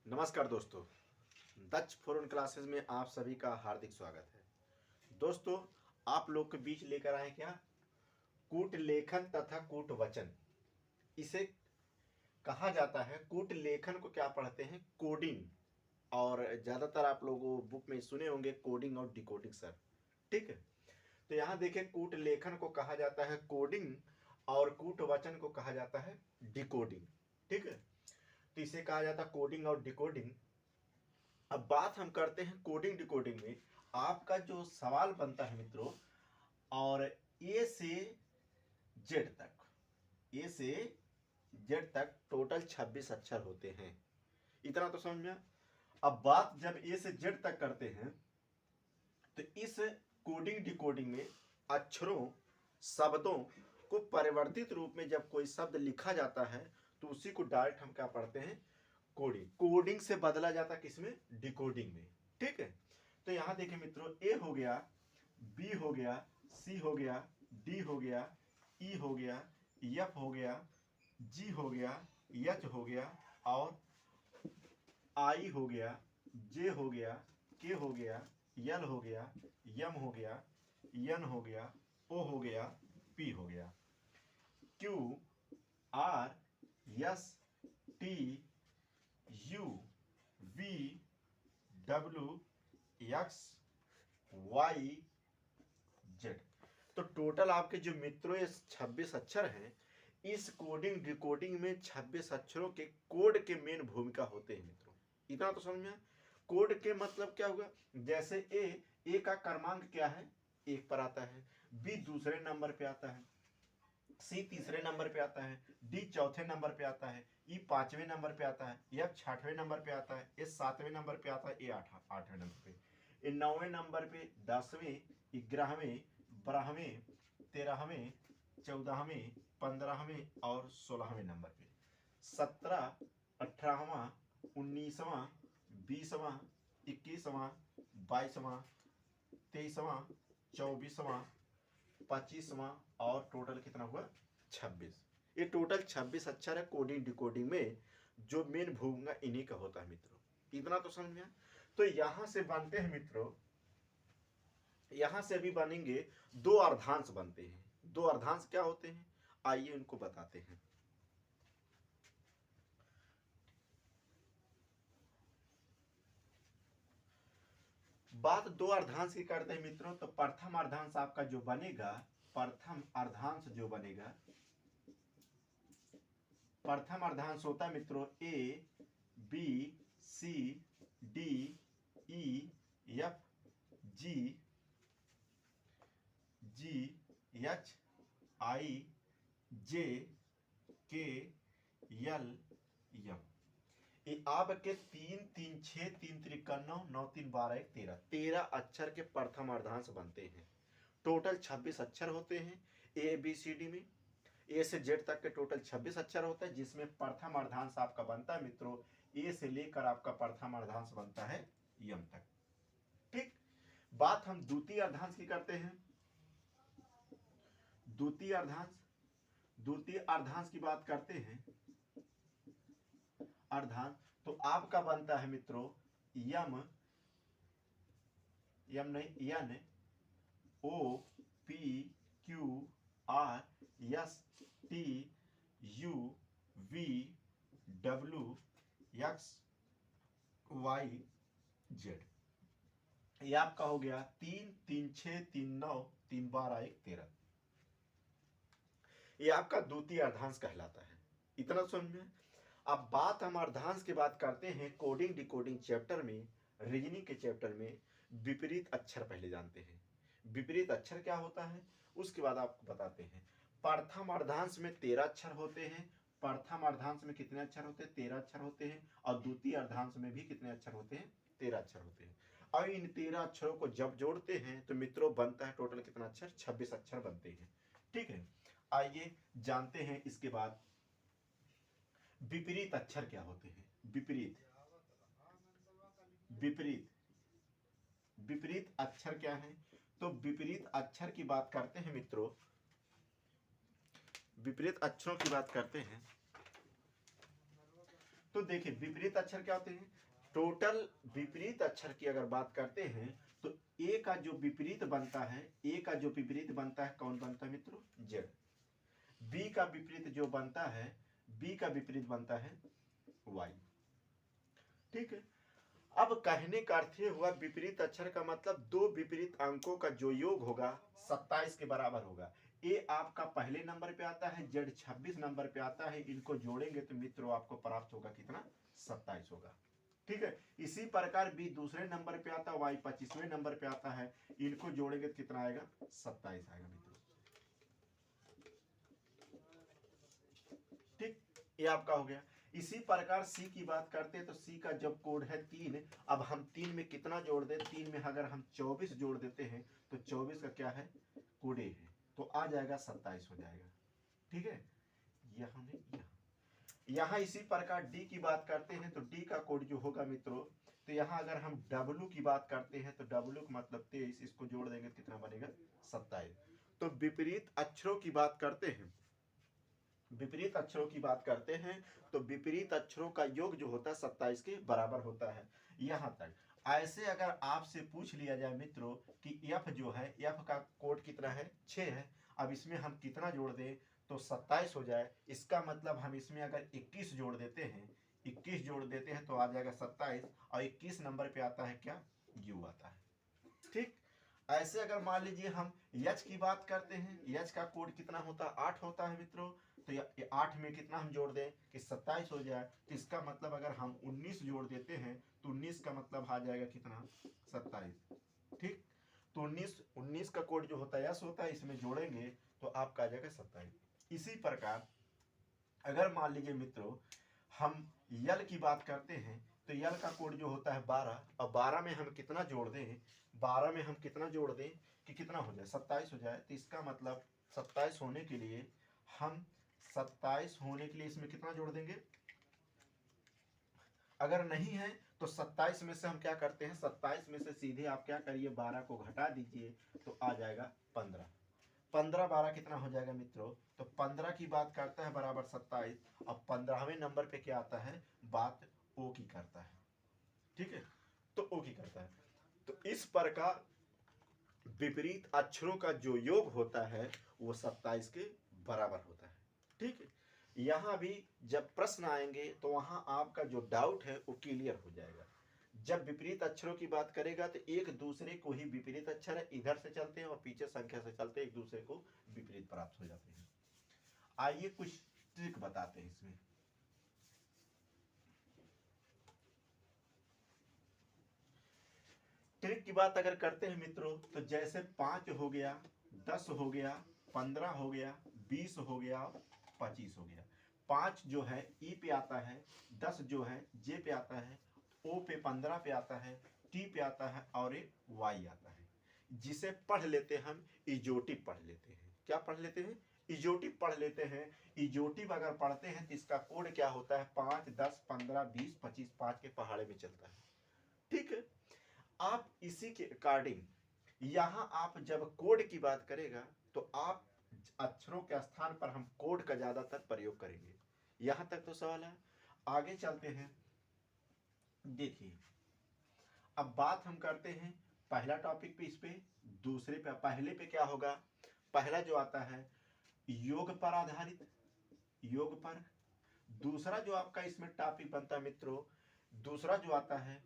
नमस्कार दोस्तों, दक्ष फोरन क्लासेस में आप सभी का हार्दिक स्वागत है। दोस्तों, आप लोग के बीच लेकर आए क्या कूट लेखन तथा कूट वचन। इसे कहा जाता है कूट लेखन को क्या पढ़ते हैं, कोडिंग। और ज़्यादातर आप लोगों बुक में सुने होंगे कोडिंग और डिकोडिंग सर। ठीक है, तो यहाँ देखें कूट लेखन को कहा जाता है कोडिंग और कूट वचन को कहा जाता है डिकोडिंग। ठीक है, तो इसे कहा जाता है कोडिंग और डिकोडिंग। अब बात हम करते हैं कोडिंग डिकोडिंग में। आपका जो सवाल बनता है मित्रों, और ए से जेड तक, ए से जेड तक टोटल 26 अक्षर होते हैं। इतना तो समझ में। अब बात जब ए से जेड तक करते हैं तो इस कोडिंग डिकोडिंग में अक्षरों शब्दों को परिवर्तित रूप में जब कोई शब्द लिखा जाता है तो उसी को डायरेक्ट हम क्या पढ़ते हैं, कोडिंग। कोडिंग से बदला जाता किसमें, डिकोडिंग में। ठीक है, तो यहां देखिए मित्रों, ए हो गया, बी हो गया, सी हो गया, डी हो गया, ई हो गया, एफ हो गया, जी हो गया, एच हो गया, और आई हो गया, जे हो गया, के हो गया, यल हो गया, यम हो गया, यन हो गया, ओ हो गया, पी हो गया। Q, R, S, T, U, V, W, X, Y, Z. तो टोटल आपके जो मित्रों ये 26 अक्षर हैं, इस कोडिंग डिकोडिंग में 26 अक्षरों के कोड के मेन भूमिका होते हैं मित्रों। इतना तो समझ में। कोड के मतलब क्या हुआ, जैसे ए का क्रमांक क्या है, 1 पर आता है, बी दूसरे नंबर पे आता है, सी तीसरे नंबर पे आता है, डी चौथे नंबर पे आता है, ई 5वें नंबर पे आता है, एफ 6वें नंबर पे आता है, एस 7वें नंबर पे आता है, ए 8वें नंबर पे, ए 9वें नंबर पे, 10वें, 11वें, 12वें, 13वें, 14वें, 15वें और 16वें नंबर पे, 17, 18वां, 19वां, 20वां, 21वां, 22वां, 23वां, 24वां, 25वां और टोटल कितना हुआ, 26। ये टोटल 26 अक्षर है कोडिंग डिकोडिंग में, जो मेन भूमिका इन्हीं का होता है मित्रों। इतना तो समझ में। तो यहां से बनते हैं मित्रों, यहां से अभी बनेंगे दो अर्धांश बनते हैं। दो अर्धांश क्या होते हैं, आइए उनको बताते हैं। बात दो अर्धांश की करते हैं मित्रों, तो प्रथम अर्धांश आपका जो बनेगा, प्रथम अर्धांश जो बनेगा, प्रथम अर्धांश होता है मित्रों ए, बी, सी, डी, ई, एफ, जी, जी, एच, आई, जे, के, यल, यम। ये आपके 3 3 6 3 त्रिका 9 9 3 12 1 13 13 अक्षर के प्रथम अर्धांश बनते हैं। टोटल 26 अक्षर होते हैं ए बी सी डी में। ए से जेड तक के टोटल 26 अक्षर होता है, जिसमें प्रथम अर्धांश आपका बनता है मित्रों, ए से लेकर आपका प्रथम अर्धांश बनता है यम तक। ठीक, बात हम द्वितीय अर्धांश की करते हैं। द्वितीय अर्धांश, द्वितीय अर्धांश की बात करते हैं। अर्धांश तो आपका बनता है मित्रों यम, यम नहीं, N, O, P, Q, R, S, T, U, V, W, X, Y, Z. ये आपका हो गया 3 3 6 3 9 3 12 1 13। ये आपका द्वितीय अर्धांश कहलाता है। इतना समझ में। अब बात हम अर्धांश की बात करते हैं कोडिंग डिकोडिंग चैप्टर में, रीजनिंग के चैप्टर में। विपरीत अक्षर पहले जानते हैं, विपरीत अक्षर क्या होता है, उसके बाद आपको बताते हैं। प्रथम अर्धांश में 13 अक्षर होते हैं। प्रथम अर्धांश में कितने अक्षर होते हैं, 13 अक्षर होते हैं। और द्वितीय अर्धांश में भी कितने अक्षर होते हैं, 13 अक्षर होते हैं। और इन 13 अक्षरों को जब जोड़ते हैं तो मित्रों बनता है टोटल कितना अक्षर, 26 अक्षर बनते हैं। ठीक है, आइए जानते हैं इसके बाद विपरीत अक्षर क्या होते हैं। विपरीत, विपरीत, विपरीत अक्षर क्या है, तो विपरीत अक्षर की बात करते हैं मित्रों। विपरीत अक्षरों की बात करते हैं तो देखिए विपरीत अक्षर क्या होते हैं, टोटल विपरीत अक्षर की अगर बात करते हैं तो ए का जो विपरीत बनता है, ए का जो विपरीत बनता है कौन बनता है मित्रों, जेड। बी का विपरीत जो बनता है, बी का विपरीत बनता है वाई। ठीक है, अब कहने का अर्थ ये हुआ विपरीत अक्षर का मतलब दो विपरीत अंकों का जो योग होगा 27 के बराबर होगा। ए आपका पहले नंबर पे आता है, जेड 26 नंबर पे आता है, इनको जोड़ेंगे तो मित्रों आपको प्राप्त होगा कितना, 27 होगा। ठीक है, इसी प्रकार बी दूसरे नंबर पे आता है, वाई 25वें नंबर पे आता है, इनको जोड़ेंगे तो कितना आएगा, 27 आएगा मित्रों। ठीक, ये आपका हो गया। इसी प्रकार सी की बात करते हैं तो सी का जब कोड है 3, अब हम 3 में कितना जोड़ दें, 3 में अगर हम 24 जोड़ देते हैं तो 24 का क्या है, कोड ए है, तो आ जाएगा 27 हो जाएगा। ठीक है, यहाँ इसी प्रकार डी की बात करते हैं तो डी का कोड जो होगा मित्रों, तो यहाँ अगर हम डब्लू की बात करते हैं तो डब्लू का मतलब 23, इसको जोड़ देंगे तो कितना बनेगा, 27। तो विपरीत अक्षरों की बात करते हैं, विपरीत अक्षरों की बात करते हैं तो विपरीत अक्षरों का योग जो होता है 27 के बराबर होता है। यहां तक ऐसे अगर आपसे पूछ लिया जाए मित्रों कि एफ जो है, एफ का कोड कितना है, 6 है, अब इसमें हम कितना जोड़ दें तो 27 हो जाए, इसका मतलब हम इसमें अगर 21 जोड़ देते हैं, 21 जोड़ देते हैं तो आ जाएगा 27, और 21 नंबर पे आता है क्या, यू आता है। ठीक, ऐसे अगर मान लीजिए हम यच की बात करते हैं, यच का कोड कितना होता है, 8 होता है मित्रों, तो ये 8 में कितना हम जोड़ दें कि 27 हो जाए, तो इसका मतलब अगर हम 19 जोड़ देते हैं तो 19 का मतलब आ जाएगा कितना, 27। ठीक, तो 19 का कोड जो होता है यस होता है, इसमें जोड़ेंगे तो आपका आ जाएगा 27। इसी प्रकार अगर मान लीजिए मित्रों हम यल की बात करते हैं तो यल का कोड जो होता है 12, और 12 में हम कितना जोड़ दें, 12 में हम कितना जोड़ दें कि कितना हो जाए, 27 हो जाए, तो इसका मतलब 27 होने के लिए हम 27 होने के लिए इसमें कितना जोड़ देंगे, अगर नहीं है तो 27 में से हम क्या करते हैं, 27 में से सीधे आप क्या करिए 12 को घटा दीजिए तो आ जाएगा 15। 15 12 कितना हो जाएगा मित्रों, तो 15 की बात करता है बराबर 27, अब 15वें नंबर पे क्या आता है, बात ओ की करता है। ठीक है, तो ओ की करता है। तो इस प्रकार विपरीत अक्षरों का जो योग होता है वो 27 के बराबर होता है। ठीक है, यहां भी जब प्रश्न आएंगे तो वहां आपका जो डाउट है वो क्लियर हो जाएगा। जब विपरीत अक्षरों की बात करेगा तो एक दूसरे को ही, विपरीत अक्षर है इधर से चलते हैं और पीछे संख्या से चलते हैं, एक दूसरे को विपरीत प्राप्त हो जाते हैं। आइए कुछ ट्रिक बताते हैं इसमें। ट्रिक की बात अगर करते हैं मित्रों तो जैसे 5 हो गया, 10 हो गया, 15 हो गया, 20 हो गया, 25 हो गया। 5 जो है ई पे आता है, 10 जो है जे पे आता है, ओ पे 15 पे आता है, टी पे आता है और एक वाई आता है, जिसे पढ़ लेते हम इजोटिव पढ़ लेते हैं। क्या पढ़ लेते हैं, इजोटिव पढ़ लेते हैं। इजोटिव अगर पढ़ते हैं तो इसका कोड क्या होता है, 5 10 15 20 25, 5 के पहाड़े में चलता है। ठीक है, आप इसी के अकॉर्डिंग यहां आप जब कोड की बात करेगा तो आप अक्षरों के स्थान पर हम कोड का ज्यादातर प्रयोग करेंगे। यहां तक तो सवाल है, आगे चलते हैं। देखिए अब बात हम करते हैं पहला टॉपिक पे, इस पे दूसरे पे, पहले पे क्या होगा, पहला जो आता है योग पर आधारित, योग पर। दूसरा जो आपका इसमें टॉपिक बनता है मित्रों, दूसरा जो आता है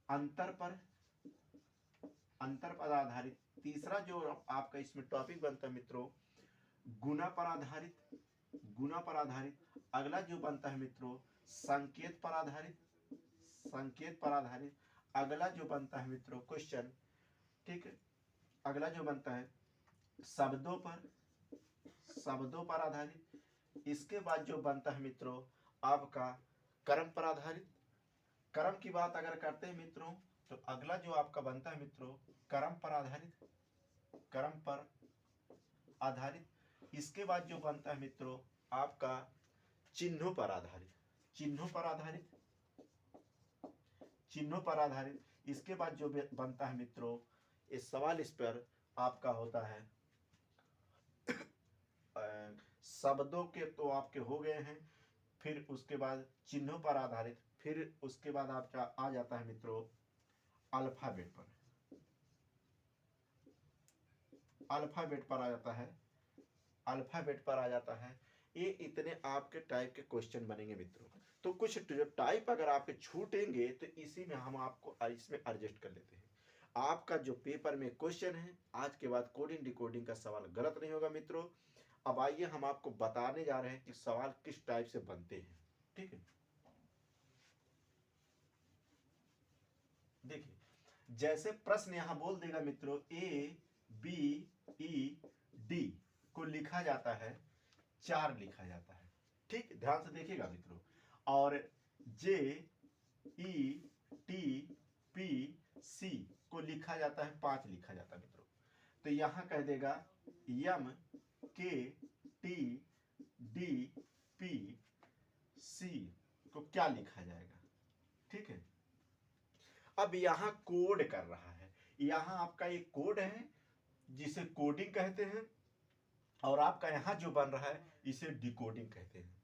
अंतर पर, अंतर पर आधारित। तीसरा जो आपका इसमें टॉपिक बनता है मित्रों गुना पर आधारित, गुना पर आधारित। अगला जो बनता है मित्रों संकेत पर आधारित, संकेत पर आधारित। अगला जो बनता है मित्रों क्वेश्चन, ठीक है, अगला जो बनता है शब्दों पर, शब्दों पर आधारित। इसके बाद जो बनता है मित्रों आपका कर्म पर आधारित। कर्म की बात अगर करते हैं मित्रों तो अगला जो आपका बनता है मित्रों कर्म पर आधारित, कर्म पर आधारित। इसके बाद जो बनता है मित्रों आपका चिन्हों पर आधारित, चिन्हों पर आधारित, चिन्हों पर आधारित। इसके बाद जो बनता है मित्रों इस सवाल इस पर आपका होता है शब्दों के तो आपके हो गए हैं, फिर उसके बाद चिन्हों पर आधारित, फिर उसके बाद आपका आ जाता है मित्रों अल्फाबेट पर, अल्फाबेट पर आ जाता है, अल्फाबेट पर आ जाता है। ये इतने आपके टाइप के क्वेश्चन बनेंगे मित्रों। तो कुछ जो टाइप अगर आपके छूटेंगे तो इसी में हम आपको इसमें एडजस्ट कर लेते हैं। आपका जो पेपर में क्वेश्चन है आज के बाद कोडिंग डिकोडिंग का सवाल गलत नहीं होगा मित्रों। अब आइए हम आपको बताने जा रहे हैं कि सवाल किस टाइप से बनते हैं। ठीक है, देखिए जैसे प्रश्न यहां बोल देगा मित्रों ए बी ई डी को लिखा जाता है 4 लिखा जाता है। ठीक, ध्यान से देखिएगा मित्रों। और जे ई टी पी सी को लिखा जाता है 5 लिखा जाता है मित्रों। तो यहां कह देगा यम के टी डी पी सी को क्या लिखा जाएगा। ठीक है, अब यहां कोड कर रहा है, यहां आपका एक कोड है जिसे कोडिंग कहते हैं, और आपका यहां जो बन रहा है इसे डिकोडिंग कहते हैं।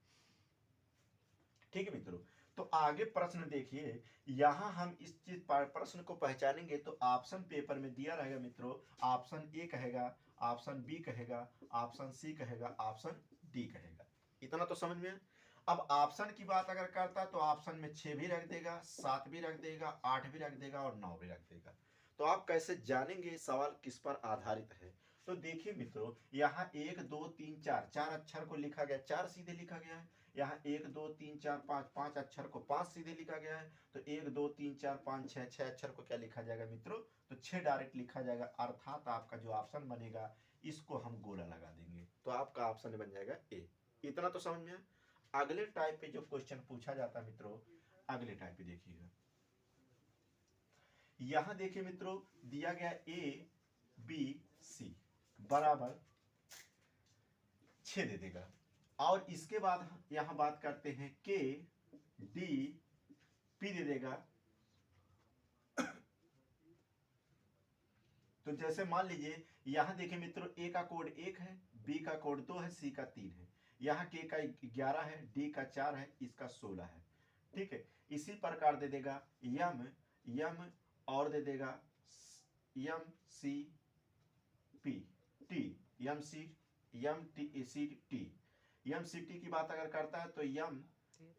ठीक है मित्रों, तो आगे प्रश्न देखिए, यहां हम इस चीज प्रश्न को पहचानेंगे तो ऑप्शन पेपर में दिया रहेगा मित्रों। ऑप्शन ए कहेगा, ऑप्शन बी कहेगा, ऑप्शन सी कहेगा, ऑप्शन डी कहेगा। इतना तो समझ में है। अब ऑप्शन की बात अगर करता तो ऑप्शन में 6 भी रख देगा, 7 भी रख देगा, 8 भी रख देगा और 9 भी रख देगा। तो आप कैसे जानेंगे सवाल किस पर आधारित है। तो देखिए मित्रों, यहाँ 1 2 3 4 4 अक्षर को लिखा गया, 4 सीधे लिखा गया है। यहाँ 1 2 3 4 5 5 अक्षर को 5 सीधे लिखा गया है। तो 1 2 3 4 5 6 6 अक्षर को क्या लिखा जाएगा मित्रों, तो 6 डायरेक्ट लिखा जाएगा। अर्थात आपका जो ऑप्शन बनेगा इसको हम गोला लगा देंगे, तो आपका ऑप्शन बन जाएगा ए। इतना तो समझ में है। अगले टाइप पे जो क्वेश्चन पूछा जाता है मित्रों, अगले टाइप पे देखिएगा। यहां देखिए मित्रों, दिया गया ए बी सी बराबर 6 दे देगा, और इसके बाद यहां बात करते हैं के डी पी दे देगा। तो जैसे मान लीजिए यहां देखिए मित्रों, ए का कोड 1 है, बी का कोड 2 है, सी का 3 है, यहाँ के का 11 है, डी का 4 है, इसका 16 है। ठीक है, इसी प्रकार दे देगा यम यम और दे देगा यम सी पी टी, यम सी टी। यम सी टी की बात अगर करता है तो यम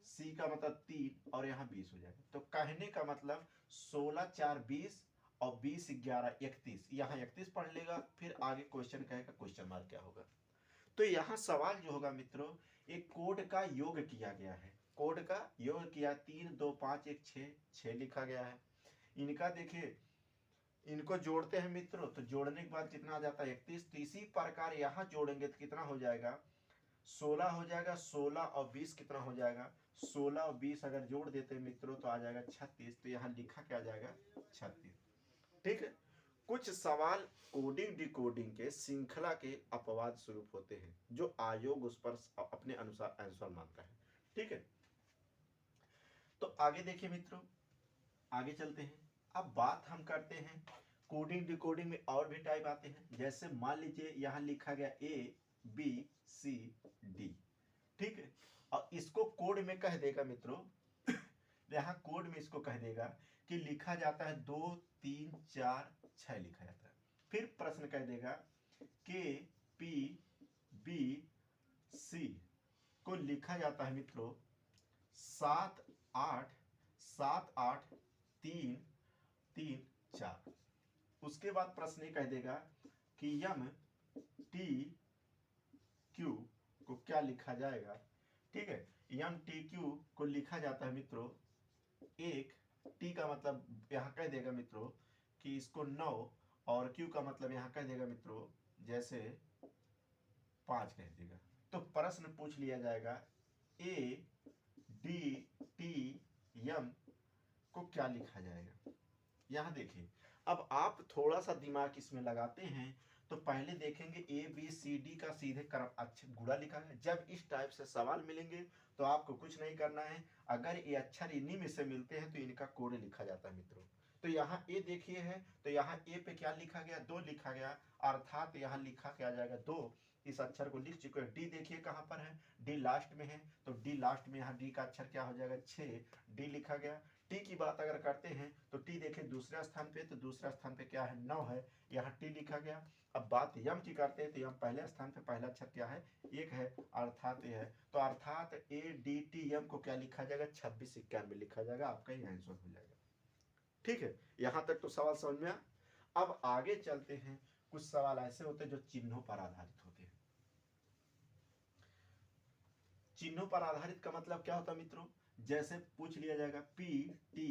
सी का मतलब 3 और यहाँ 20 हो जाएगा। तो कहने का मतलब 16 4 20 और 20 11 31, यहाँ 31 पढ़ लेगा, फिर आगे क्वेश्चन कहेगा क्वेश्चन मार्क क्या होगा। तो यहाँ सवाल जो होगा मित्रों, एक कोड का योग किया गया है, कोड का योग किया 3 2 5 1 6 लिखा गया है। इनका देखिए, इनको जोड़ते हैं मित्रों, तो जोड़ने के बाद कितना आ जाता है 31। तो इसी प्रकार यहाँ जोड़ेंगे तो कितना हो जाएगा 16 हो जाएगा, 16 और 20 कितना हो जाएगा 16 और 20 अगर जोड़ देते हैं मित्रों तो आ जाएगा 36। तो यहाँ लिखा क्या जाएगा 36। ठीक है, कुछ सवाल कोडिंग डिकोडिंग के श्रृंखला के अपवाद स्वरूप होते हैं जो आयोग उस पर अपने अनुसार आंसर मानता है। ठीक है, तो आगे देखिए मित्रों, आगे चलते हैं। अब बात हम करते हैं कोडिंग डिकोडिंग में और भी टाइप आते हैं। जैसे मान लीजिए यहाँ लिखा गया ए बी सी डी। ठीक है, और इसको कोड में कह देगा मित्रों, यहाँ कोड में इसको कह देगा कि लिखा जाता है 2 3 4 6 लिखा जाता है। फिर प्रश्न कह देगा के पी बी सी को लिखा जाता है मित्रों 7 8 7 8 3 3 4। उसके बाद प्रश्न ये कह देगा कि यम टी क्यू को क्या लिखा जाएगा। ठीक है, यम टी क्यू को लिखा जाता है मित्रों 1, टी का मतलब यहाँ कह देगा मित्रों कि इसको 9, और क्यू का मतलब यहाँ कह देगा मित्रों जैसे 5 कह देगा। तो प्रश्न पूछ लिया जाएगा ए डी टी यम को क्या लिखा जाएगा। यहाँ देखिए, अब आप थोड़ा सा दिमाग इसमें लगाते हैं तो पहले देखेंगे ए बी सी डी का सीधे क्रम अक्षर गुणा लिखा है। जब इस टाइप से सवाल मिलेंगे तो आपको कुछ नहीं करना है, अगर ये अक्षर इन्हीं में से मिलते हैं तो इनका कोड लिखा जाता है मित्रों। तो यहाँ ए देखिए है, तो यहाँ ए पे क्या लिखा गया 2 लिखा गया, अर्थात यहाँ लिखा क्या जाएगा 2। इस अक्षर को लिख चुके हैं। डी देखिए कहाँ पर है, डी लास्ट में है, तो डी लास्ट में यहाँ डी का अक्षर क्या हो जाएगा 6, डी लिखा गया। टी की बात अगर करते हैं तो टी देखिए दूसरे स्थान पे, तो दूसरा स्थान पे क्या है 9 है, यहाँ टी लिखा गया। अब बात यम की करते हैं तो यम पहले स्थान पे, पहला अक्षर क्या है 1 है, अर्थात ये है, तो अर्थात ए डी टी एम को क्या लिखा जाएगा 2691 लिखा जाएगा, आपका ये आंसर हो जाएगा। ठीक है, यहां तक तो सवाल समझ में आया। अब आगे चलते हैं, कुछ सवाल ऐसे होते हैं जो चिन्हों पर आधारित होते हैं। चिन्हों पर आधारित का मतलब क्या होता है मित्रों, जैसे पूछ लिया जाएगा पी टी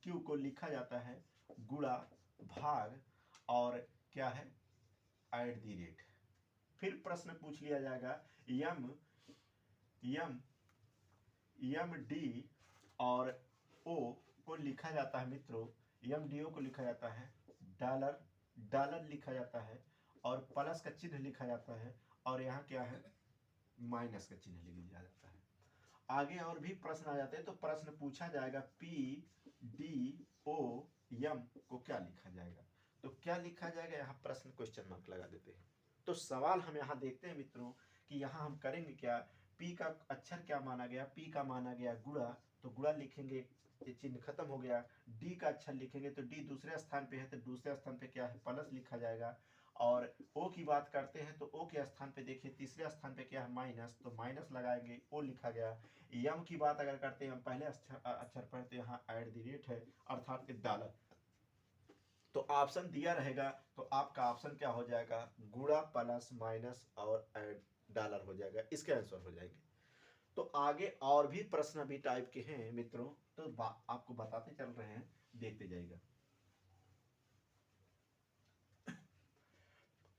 क्यू को लिखा जाता है गुणा भाग और क्या है एट दी रेट। फिर प्रश्न पूछ लिया जाएगा यम यम यम डी और ओ को लिखा जाता है मित्रों, यम डी ओ को लिखा जाता है डॉलर, डॉलर लिखा जाता है और प्लस का चिन्ह लिखा जाता है और यहाँ क्या है माइनस का चिन्ह लिखा जाता है। आगे और भी प्रश्न आ जाते हैं, तो प्रश्न पूछा जाएगा पी डी ओ एम को क्या लिखा जाएगा, तो क्या लिखा जाएगा, यहाँ प्रश्न क्वेश्चन मार्क लगा देते हैं। तो सवाल हम यहाँ देखते हैं मित्रों कि यहाँ हम करेंगे क्या, पी का अक्षर क्या माना गया, पी का माना गया गुणा, तो गुणा लिखेंगे, ये चिन्ह खत्म हो गया। डी का अक्षर लिखेंगे तो डी दूसरे स्थान पे है, तो दूसरे स्थान पे क्या है प्लस लिखा जाएगा। और ओ की बात करते हैं तो ओ के स्थान पे देखिए तीसरे स्थान पे क्या है माइनस, तो माइनस लगाएंगे, ओ लिखा गया। यम की बात अगर करते हैं हम पहले अक्षर पर, तो यहाँ एट द रेट है अर्थात डॉलर, तो ऑप्शन दिया रहेगा, तो आपका ऑप्शन क्या हो जाएगा गुणा प्लस माइनस और एड डॉलर हो जाएगा, इसके आंसर हो जाएंगे। तो आगे और भी प्रश्न भी टाइप के हैं मित्रों, तो आपको बताते चल रहे हैं, देखते जाइएगा।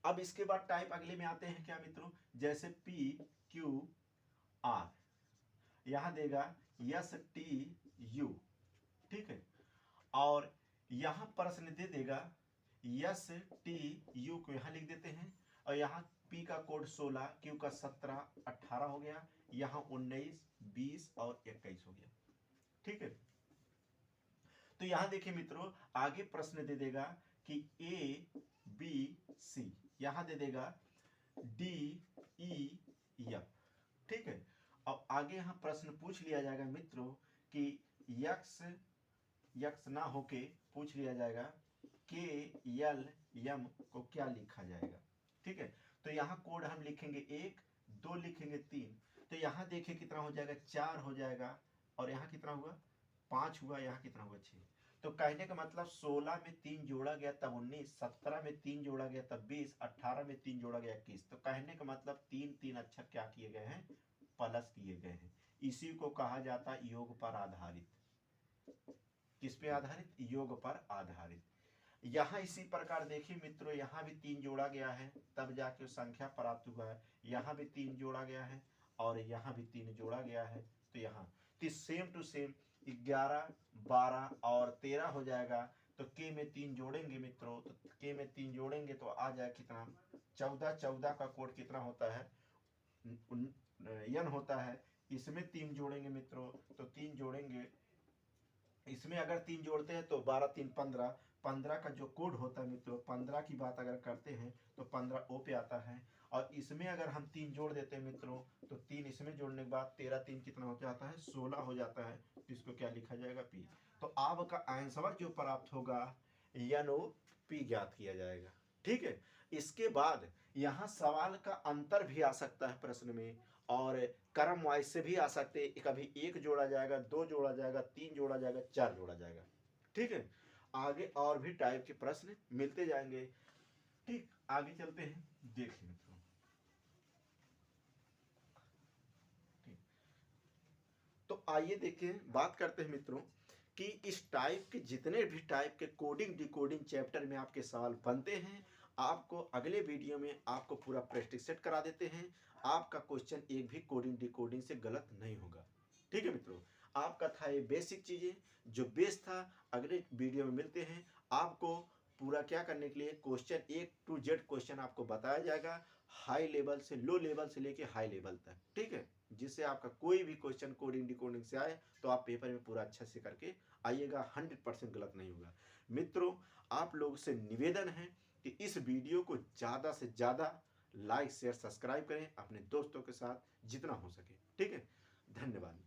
अब इसके बाद टाइप अगले में आते हैं क्या मित्रों, जैसे पी क्यू आर, यहां देगा एस टी यू, ठीक है, और यहां प्रश्न दे देगा एस टी यू को यहां लिख देते हैं, और यहाँ पी का कोड 16, क्यू का 17, 18 हो गया, यहाँ 19, 20 और 21 हो गया। ठीक है, तो यहां देखिए मित्रों आगे प्रश्न दे देगा कि ए बी सी, यहां दे देगा डी ई एफ। ठीक है, अब आगे यहां प्रश्न पूछ लिया जाएगा मित्रों कि यक्स यक्स ना होके पूछ लिया जाएगा के एल एम को क्या लिखा जाएगा। ठीक है, तो यहाँ कोड हम लिखेंगे 1, 2 लिखेंगे 3, तो यहाँ देखिए कितना हो जाएगा 4 हो जाएगा, और यहाँ कितना हुआ 5 हुआ, यहाँ कितना हुआ 6। तो कहने का मतलब 16 में 3 जोड़ा गया तब 19, 17 में 3 जोड़ा गया तब 20, 18 में 3 जोड़ा गया 21। तो कहने का मतलब 3 अक्षर क्या किए गए हैं प्लस किए गए हैं। इसी को कहा जाता है योग पर आधारित। किस पे आधारित, योग पर आधारित। यहाँ इसी प्रकार देखिए मित्रों, यहाँ भी 3 जोड़ा गया है तब जाके संख्या प्राप्त हुआ है, यहाँ भी 3 जोड़ा गया है और यहाँ भी 3 जोड़ा गया है, तो यहाँ तो सेम टू सेम 11, 12 और 13 हो जाएगा। तो के में 3 जोड़ेंगे मित्रों, तो के में 3 जोड़ेंगे तो आ जाए कितना 14, 14 का कोड कितना होता है यन होता है। इसमें 3 जोड़ेंगे मित्रों, तो 3 जोड़ेंगे, इसमें अगर 3 जोड़ते हैं तो 12, 3, 15, 15 का जो कोड होता है मित्रों, 15 की बात अगर करते हैं तो 15 ओ पे आता है, और इसमें अगर हम 3 जोड़ देते हैं मित्रों तो 3 इसमें जोड़ने के बाद 13, 3 कितना हो जाता है 16 हो जाता है, तो इसको क्या लिखा जाएगा पी। तो आपका आंसर जो प्राप्त होगा यानो पी ज्ञात किया जाएगा। ठीक है, इसके बाद यहाँ सवाल का अंतर भी आ सकता है प्रश्न में, और क्रम वाइज से भी आ सकते हैं, कभी 1 जोड़ा जाएगा, 2 जोड़ा जाएगा, 3 जोड़ा जाएगा, 4 जोड़ा जाएगा। ठीक है, आगे और भी टाइप के प्रश्न मिलते जाएंगे। ठीक, आगे चलते हैं, देखिए मित्रों। ठीक, तो आइए देखिए बात करते हैं मित्रों कि इस टाइप के जितने भी टाइप के कोडिंग डिकोडिंग चैप्टर में आपके सवाल बनते हैं, आपको अगले वीडियो में आपको पूरा प्रैक्टिस सेट करा देते हैं। आपका क्वेश्चन एक भी कोडिंग डिकोडिंग से गलत नहीं होगा। ठीक है मित्रों, आपका था ये बेसिक चीजें जो बेस था। अगले वीडियो में मिलते हैं, आपको पूरा क्या करने के लिए question A to Z question आपको बताया जाएगा, हाई लेवल से लो लेवल से लेके हाई लेवल तक। ठीक है, जिससे आपका कोई भी क्वेश्चन कोडिंग डिकोडिंग से आए तो आप पेपर में पूरा अच्छा से करके आइएगा, 100% गलत नहीं होगा। मित्रों, आप लोग से निवेदन है कि इस वीडियो को ज़्यादा से ज़्यादा लाइक शेयर सब्सक्राइब करें अपने दोस्तों के साथ जितना हो सके। ठीक है, धन्यवाद।